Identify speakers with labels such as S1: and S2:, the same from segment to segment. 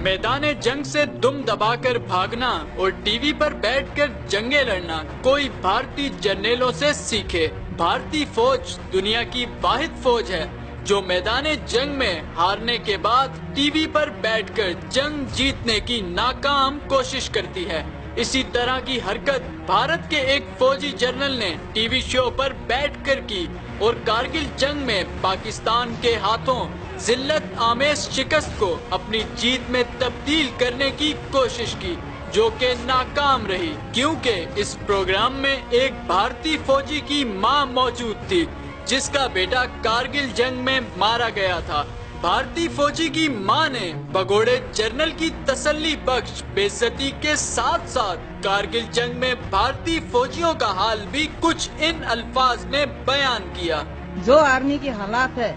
S1: मैदाने जंग से दुम दबाकर भागना और टीवी पर बैठकर जंगे लड़ना कोई भारतीय जर्नैलों से सीखे। भारतीय फौज दुनिया की वाहिद फौज है जो मैदाने जंग में हारने के बाद टीवी पर बैठकर जंग जीतने की नाकाम कोशिश करती है। इसी तरह की हरकत भारत के एक फौजी जनरल ने टीवी शो पर बैठकर की और कारगिल जंग में पाकिस्तान के हाथों जिल्लत आमेज शिकस्त को अपनी जीत में तब्दील करने की कोशिश की, जो कि नाकाम रही, क्योंकि इस प्रोग्राम में एक भारतीय फौजी की मां मौजूद थी जिसका बेटा कारगिल जंग में मारा गया था। भारतीय फौजी की मां ने भगोड़े जनरल की तसल्ली बख्श बेइज्जती के साथ साथ कारगिल जंग में भारतीय फौजियों का हाल भी कुछ इन अल्फाज में बयान किया।
S2: जो आर्मी की हालात है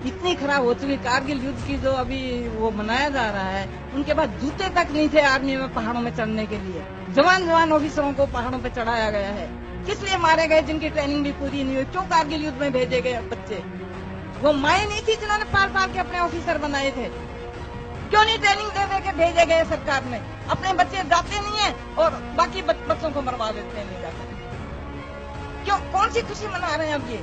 S2: इतनी खराब हो चुकी, कारगिल युद्ध की जो अभी वो मनाया जा रहा है, उनके पास जूते तक नहीं थे आर्मी में पहाड़ों में चढ़ने के लिए। जवान ऑफिसरों को पहाड़ों पे चढ़ाया गया है। किस लिए मारे गए? जिनकी ट्रेनिंग भी पूरी नहीं हुई। क्यों कारगिल युद्ध में भेजे गए बच्चे? वो माए नहीं थी जिन्होंने पाल पाल के अपने ऑफिसर बनाए थे? क्यों नहीं ट्रेनिंग दे के भेजे गए सरकार ने? अपने बच्चे जाते नहीं है और बाकी बच्चों को मरवा देते नहीं जाते। क्यों? कौन सी खुशी मना रहे हैं अब ये?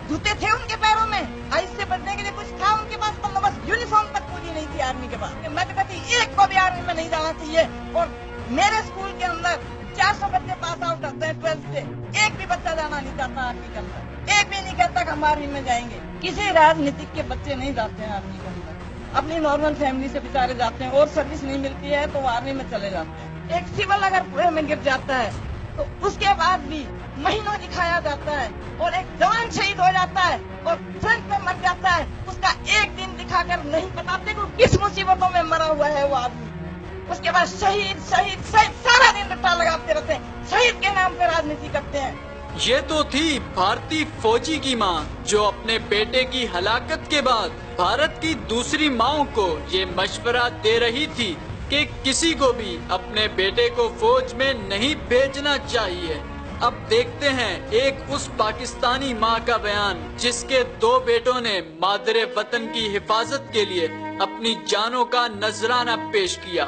S2: जूते थे उनके पैरों में, आइस से बचने के लिए कुछ था उनके पास, बंदोबस्त यूनिफॉर्म तक पूरी नहीं थी आर्मी के पास। मैं तो कहती एक को भी आर्मी में नहीं जाना चाहिए। और मेरे स्कूल के अंदर 400 बच्चे पास आउट होते हैं 12th से, एक भी बच्चा जाना नहीं चाहता आर्मी के अंदर। एक भी नहीं कहता कि हम आर्मी में जाएंगे। किसी राजनीतिक के बच्चे नहीं जाते हैं आर्मी के अंदर, अपनी नॉर्मल फैमिली से बेचारे जाते हैं और सर्विस नहीं मिलती है तो वो आर्मी में चले जाते हैं। एक सिविल अगर कुएं में गिर जाता है तो उसके बाद भी महीनों दिखाया जाता है, और एक जवान शहीद हो जाता है और फ्रंट पे मर जाता है, उसका एक दिन दिखाकर नहीं बताते कि किस मुसीबतों में मरा हुआ है वो आदमी। उसके बाद शहीद शहीद शहीद सारा दिन रट्टा लगाते रहते हैं, शहीद के नाम पे राजनीति करते हैं।
S1: ये तो थी भारतीय फौजी की मां जो अपने बेटे की हलाकत के बाद भारत की दूसरी माओं को ये मशवरा दे रही थी कि किसी को भी अपने बेटे को फौज में नहीं भेजना चाहिए। अब देखते हैं एक उस पाकिस्तानी मां का बयान जिसके 2 बेटों ने मादरे वतन की हिफाजत के लिए अपनी जानों का नजराना पेश किया।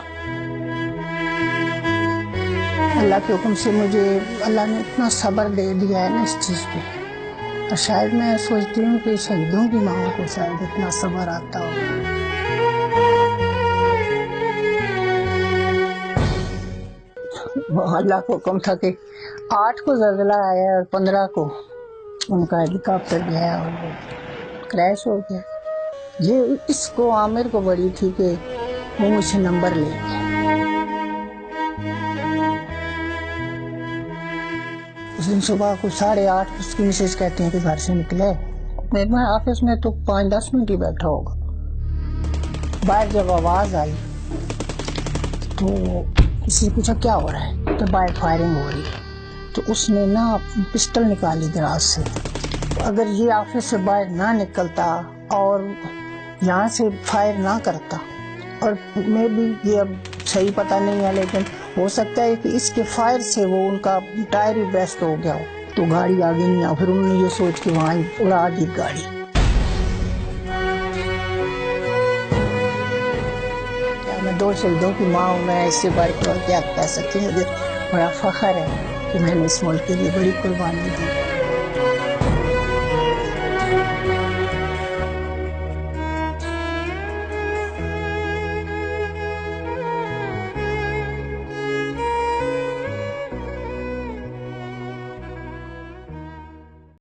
S3: अल्लाह के हुक्म से मुझे अल्लाह ने इतना सब्र दे दिया है ना इस चीज पे, और शायद मैं सोचती हूँ कि शहीदों की माओं को शायद इतना सब्र आता हो। अल्लाह को हुक्म था कि 8 को ज़लज़ला आया और 15 को उनका हेलीकॉप्टर गया और वो क्रैश हो गया। ये इसको आमिर को बड़ी थी कि वो मुझे नंबर ले गया। उस दिन सुबह को 8:30 उसकी मिसेज कहते हैं कि घर से निकले। मैं ऑफिस में तो 5-10 मिनट ही बैठा होगा। बाहर जब आवाज आई तो किसी ने पूछा क्या हो रहा है, तो बाहर फायरिंग हो रही है। तो उसने ना पिस्टल निकाली दराज से। अगर ये ऑफिस से बाहर ना निकलता और यहाँ से फायर ना करता, और मैं भी ये अब सही पता नहीं है लेकिन हो सकता है कि इसके फायर से वो उनका टायर ही बेस्ट हो गया हो, तो गाड़ी आगे नहीं आ। फिर उन्होंने ये सोच के वहाँ उड़ा दी गाड़ी। मैं 2 शहीदों की माँ हूँ, मैं इससे बढ़ के और क्या कह सकती हूँ। मुझे बड़ा फख्र है कि मैंने इस मुल्क के लिए बड़ी कुर्बानी दी।